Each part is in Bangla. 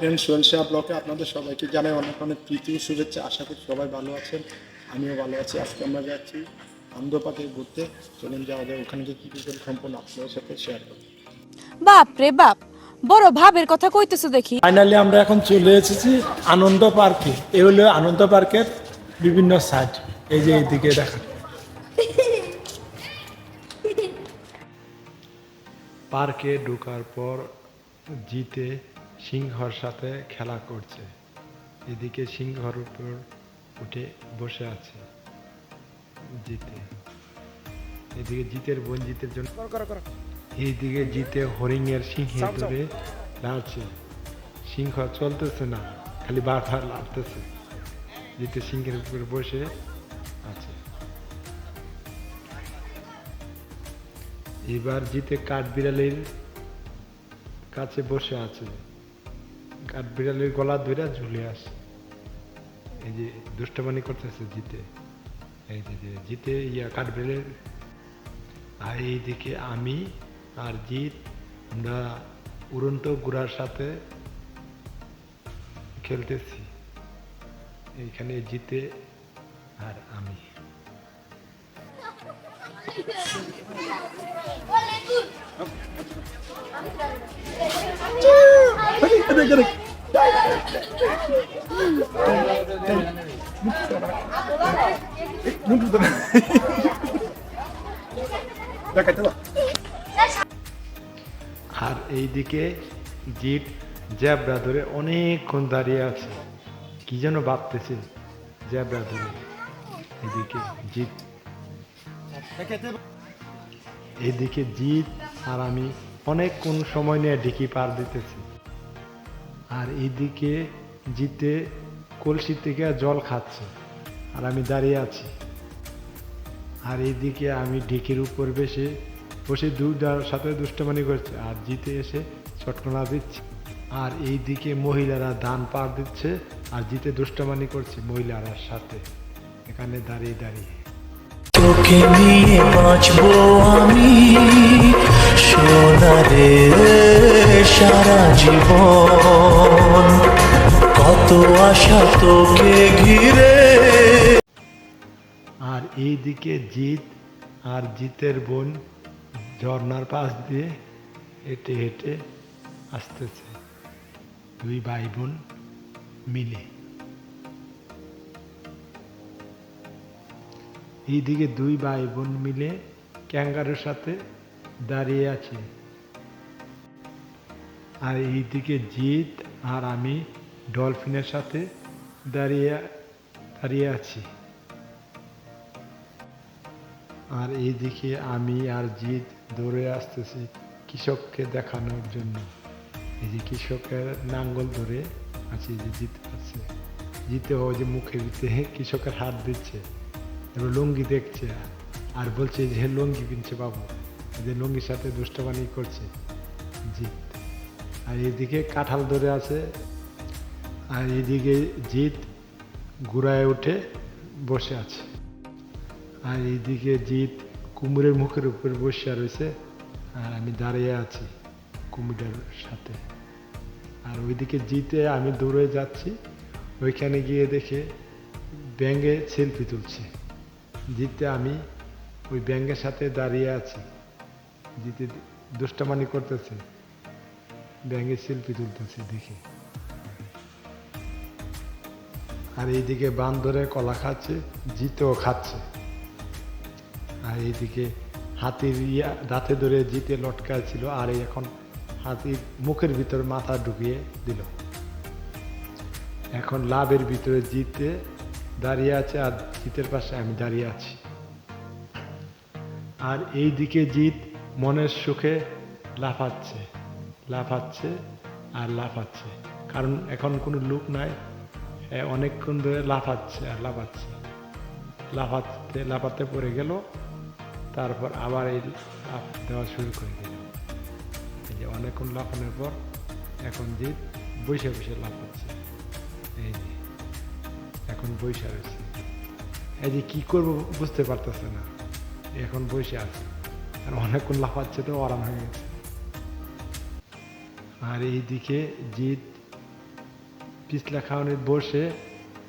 ফ্রেন্ড সোহেল ব্লকে আপনাদের সবাইকে জানাই অনেক অনেক প্রীতি ও শুভেচ্ছা। আশা করি সবাই ভালো আছেন, আমিও ভালো আছি। আজকে আমরা যাচ্ছি আনন্দ পার্কে ঘুরতে। চলুন যাওয়া যায়, ওখানে গিয়ে কী কী করে সম্পূর্ণ আপনাদের সাথে শেয়ার করব। বাপ রে বাপ, বড় ভাবের কথা কইতেছো দেখি। ফাইনালি আমরা এখন চলে এসেছি আনন্দ পার্কে। এই হলো আনন্দ পার্কের বিভিন্ন সাইড, এই যে এইদিকে দেখা। পার্কে ঢোকার পর জিতে সিংহর সাথে খেলা করছে। এদিকে সিংহর উপর উঠে বসে আছে জিতে। এদিকে জিতের বোন জিতের জন্য এইদিকে জিতে হরিণের সিংহে ধরে লাড়ছে। সিংহ চলতেছে না, খালি বারবার লাড়তেছে। জিতে সিংহের উপর বসে আছে। এবার জিতে কাঠবিড়ালির কাছে বসে আছে। কাঠবিড়ালির গলা ধরে ঝুলে আসে। এই যে দুষ্টমানি করতেছে জিতে। এই যে জিতে কাঠবিড়ালির। আর এইদিকে আমি আর জিত আমরা উড়ন্ত ঘোড়ার সাথে খেলতেছি। এইখানে জিতে আর আমি। আর এইদিকে জিত জ্যাবরা ধরে অনেকক্ষণ দাঁড়িয়ে আছে, কি যেন ভাবতেছে জ্যাবরা ধরে। এদিকে জিত এদিকে জিত আর আমি অনেকক্ষণ সময় নিয়ে ডিকি পার দিতেছি। আর এইদিকে জিতে কলসি থেকে জল খাচ্ছে আর আমি দাঁড়িয়ে আছি। আর এইদিকে আমি ডিকির উপর বসে দুটার সাথে দুষ্টমানি করছে আর জিতে এসে চটকনা দিচ্ছে। আর এইদিকে মহিলারা ধান পার দিচ্ছে আর জিতে দুষ্টমানি করছে মহিলারার সাথে এখানে দাঁড়িয়ে দাঁড়িয়ে। তোকে নিয়ে বাঁচবো আমি সোনারে সারা জীবন, কত আশা তোকে ঘিরে। আর এইদিকে জিত আর জিতের বোন ঝর্নার পাশ দিয়ে হেঁটে হেঁটে আসতেছে, দুই ভাই বোন মিলে। এইদিকে দুই ভাই বোন মিলে ক্যাঙ্গারের সাথে দাঁড়িয়ে আছে। আর এইদিকে জিত আর আমি ডলফিনের সাথে দাঁড়িয়ে আছি। আর এইদিকে আমি আর জিত দৌড়ে আসতেছি কৃষককে দেখানোর জন্য। এই যে কৃষকের নাঙ্গল ধরে আছে, যে জিত আছে। জিতে ও যে মুখে দিতে কৃষকের হাত দিচ্ছে, এবার লুঙ্গি দেখছে আর বলছে যে লুঙ্গি কিনছে বাবু, যে লুঙ্গির সাথে দুষ্টবানি করছে জিত। আর এদিকে কাঁঠাল ধরে আছে। আর এদিকে জিত ঘোড়ায় উঠে বসে আছে। আর এইদিকে জিত কুমিরের মুখের উপর বসে রয়েছে আর আমি দাঁড়িয়ে আছি কুমিরের সাথে। আর ওইদিকে জিতে আমি দৌড়ে যাচ্ছি, ওইখানে গিয়ে দেখে ব্যাঙে সেলফি তুলছে। জিতে আমি ওই ব্যাঙের সাথে দাঁড়িয়ে আছি, জিতে দুষ্টমানি করতেছে, ব্যাঙে সেলফি তুলতেছে দেখে। আর এইদিকে বান্দরে কলা খাচ্ছে, জিতেও খাচ্ছে। আর এইদিকে হাতির দাঁতে ধরে জিতে লটকায় ছিল, আর এখন হাতির মুখের ভিতরে মাথা ঢুকিয়ে দিল। এখন লাভের ভিতরে জিতে দাঁড়িয়ে আছে আর জিতের পাশে আমি দাঁড়িয়ে আছি। আর এইদিকে জিত মনের সুখে লাফাচ্ছে আর লাফাচ্ছে, কারণ এখন কোনো লোক নাই। অনেকক্ষণ ধরে লাফাচ্ছে আর লাফাতে পড়ে গেল, তারপর আবার এই লাফ দেওয়া শুরু করে দিল। এই যে অনেকক্ষণ লাফানোর পর এখন জিত বসে লাফাচ্ছে। এই যে এখন বসে রয়েছে, এই যে কি করবো বুঝতে পারতেছে না, এখন বসে আছে আর অনেকক্ষণ লাফাচ্ছে তো আরাম হয়ে গেছে। আর এইদিকে জিত পিছলা খাওয়ানোর বসে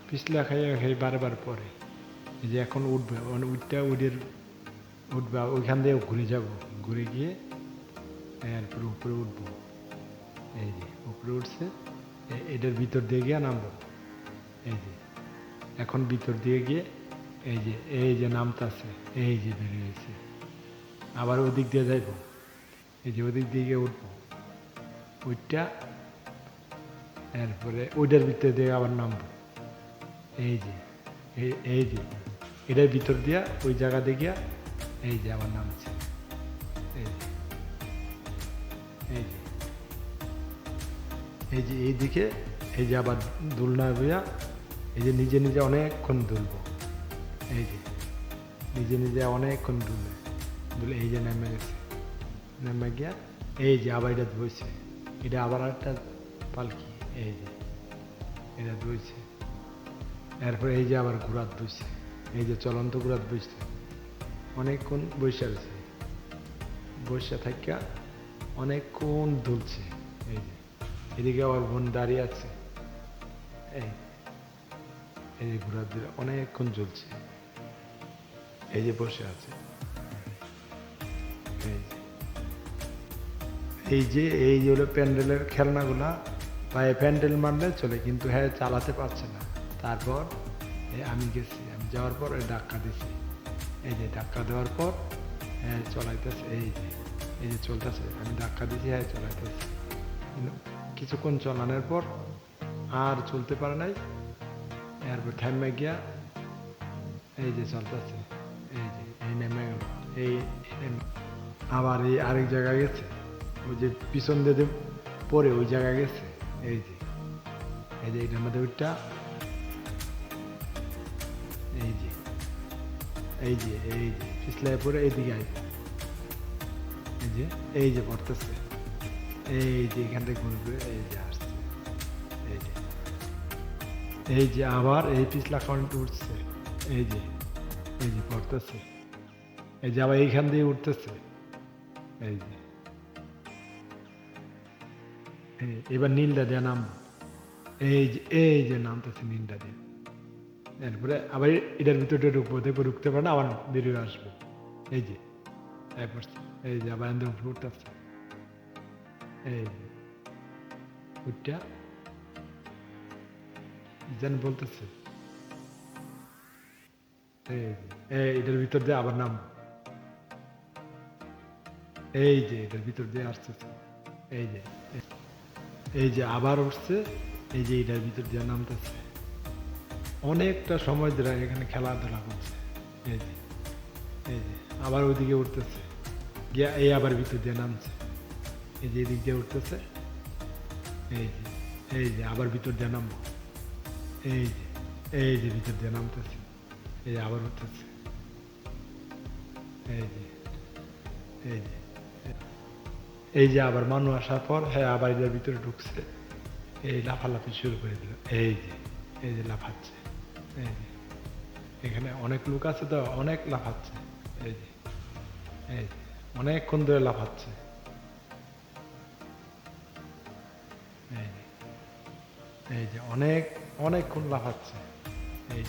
পিছলা খাইয়ে খাই বারবার পরে এই যে এখন উঠবে মানে উঠবে ওইখান দিয়ে ঘুরে যাব, ঘুরে গিয়ে এরপরে উপরে উঠবো। এই যে উপরে উঠছে, এটার ভিতর দিয়ে গিয়ে নামবো। এই যে এখন ভিতর দিয়ে গিয়ে এই যে নামতাছে, এই যে বেরিয়ে হয়েছে, আবার ওদিক দিয়ে যাইব, এই যে ওদিক দিয়ে গিয়ে উঠবো, ওইটা এরপরে ওইটার ভিতর দিয়ে আবার নামবো। এই যে এই যে এটার ভিতর দিয়া ওই জায়গা দিয়ে গিয়া এই যে আবার নামছে। এই যে এই যে এই যে এইদিকে এই যে আবার দুলনা বইয়া এই যে নিজে নিজে অনেকক্ষণ দুলবো। এই যে নিজে নিজে অনেকক্ষণ দুলে এই যে নেমে গেছে, নেমে গিয়া এই যে আবার এটা ধুইছে, এটা আবার একটা পালকি, এই যে এটা ধুইছে। এরপরে এই যে আবার ঘোরাত বইছে, এই যে চলন্ত ঘোরাত বইছে, অনেকক্ষণ বৈশা রয়েছে, বৈশা থাকিয়া অনেকক্ষণ দুলছে। এই যে এদিকে আবার বোন দাঁড়িয়ে আছে, এই যে ঘোরাত দিয়ে অনেকক্ষণ জ্বলছে, এই যে বসে আছে। এই যে হলো প্যান্ডেলের খেলনাগুলা, পায়ে প্যান্ডেল মারলে চলে, কিন্তু হ্যাঁ চালাতে পারছে না। তারপর আমি গেছি, আমি যাওয়ার পর ধাক্কা দিছি, এই যে ধাক্কা দেওয়ার পর হ্যাঁ চলাইতেছে, এই যে চলতেছে, আমি ধাক্কা দিছি, হ্যাঁ চলাইতেছে। কিছুক্ষণ চলানোর পর আর চলতে পারে নাই, এরপর থেমে গিয়া এই যে চলতেছে, এই যে এই নেমে গেল, এই আবার এই আরেক জায়গায় গেছে, ওই যে পিছন দিয়ে পরে ওই জায়গায় গেছে। এই যে এটার মধ্যে ওইটা এই যে পিছলায় পরে এইদিকে আইব, এই যে পড়তেছে, এই যে এখান থেকে ঘুরবে, এই যে আসছে, এই যে আবার এই পিছলা কাউন্ট উঠছে, এই যে পড়তেছে, এই যে আবার এইখান দিয়ে উঠতেছে, এই যে এবার নীলটা দিয়ে নামবো, এই যে নামতেছে নীলটা দিয়ে। এরপরে আবার এটার ভিতরে ঢুকবো, দেখবো ঢুকতে পারে না, আবার বেরিয়ে আসবো। এই যে এই যে আবার উপরে উঠতেছে, এই উঠটা যেন বলতেছে, এটার ভিতর দিয়ে আবার নামবো, এই যে এটার ভিতর দিয়ে আসতেছে, এই যে আবার উঠছে, এই যে এটার ভিতর দিয়ে নামতেছে। অনেকটা সময় ধরে এখানে খেলাধুলা করছে, এই যে আবার ওইদিকে উঠতেছে, গিয়া এই আবার ভিতর দিয়ে নামছে, এই যে এদিক দিয়ে উঠতেছে, এই যে আবার ভিতর দিয়ে নামবো, এই যে ভিতর দিয়ে নামতেছে, এই আবার উঠতেছে, এই যে আবার মানুষ আসার পর হ্যাঁ আবার এটার ভিতরে ঢুকছে, এই লাফালাফি শুরু করে দিল, এই যে লাফাচ্ছে, এই যে এখানে অনেক লোক আছে তো অনেক লাফাচ্ছে, এই যে অনেকক্ষণ ধরে লাফাচ্ছে, এই যে অনেকক্ষণ লাফাচ্ছে, এই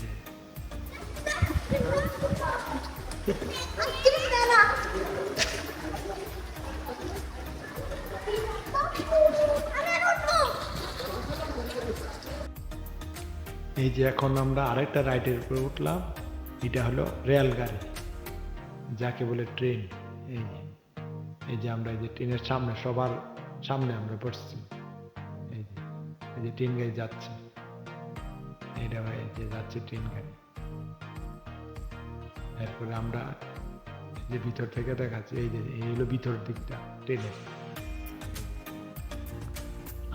যে এখন আমরা আরেকটা রাইডের উপরে উঠলাম, এটা হলো রেলগাড়ি, যাকে বলে ট্রেন। এই যে আমরা এই যে ট্রেনের সামনে, সবার সামনে আমরা বসছি, এই যে ট্রেন গাড়ি যাচ্ছে, এটা এই যে যাচ্ছে ট্রেন গাড়ি। এরপরে আমরা যে ভিতর থেকে দেখাচ্ছি, এই হলো ভিতর দিকটা ট্রেনের।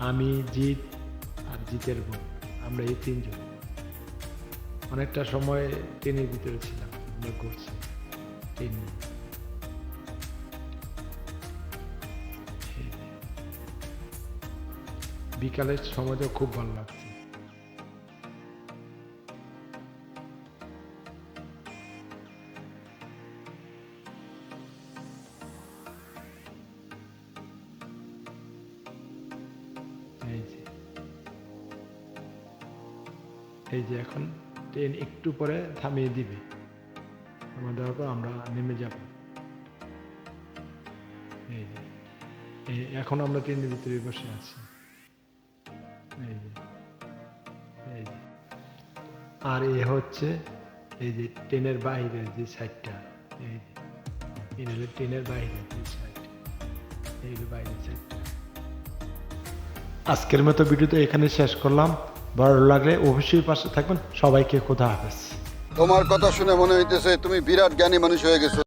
আমি, জিৎ আর জিতের বোন, আমরা এই তিনজন অনেকটা সময় ট্রেনের ভিতরে ছিলাম, আমরা ঘুরছি ট্রেন। বিকালের সময়টা খুব ভালো লাগছে। এই এই যে এখন ট্রেন একটু পরে থামিয়ে দিবে, থামিয়ে দেওয়ার পর আমরা নেমে যাব। এই যে এখন আমরা ট্রেনের ভিতরে বসে আছি। এই যে এই যে আর এ হচ্ছে এই যে ট্রেনের বাইরের যে সাইডটা, এই যে এই হলো ট্রেনের বাইরের যে সাইড, এই হলো বাইরের সাইডটা। আজকের মতো ভিডিওটা এখানে শেষ করলাম। ভালো লাগলে অবশ্যই পাশে থাকবেন। সবাইকে খোদা হাফেজ। তোমার কথা শুনে মনে হইতেছে তুমি বিরাট জ্ঞানী মানুষ হয়ে গেছো।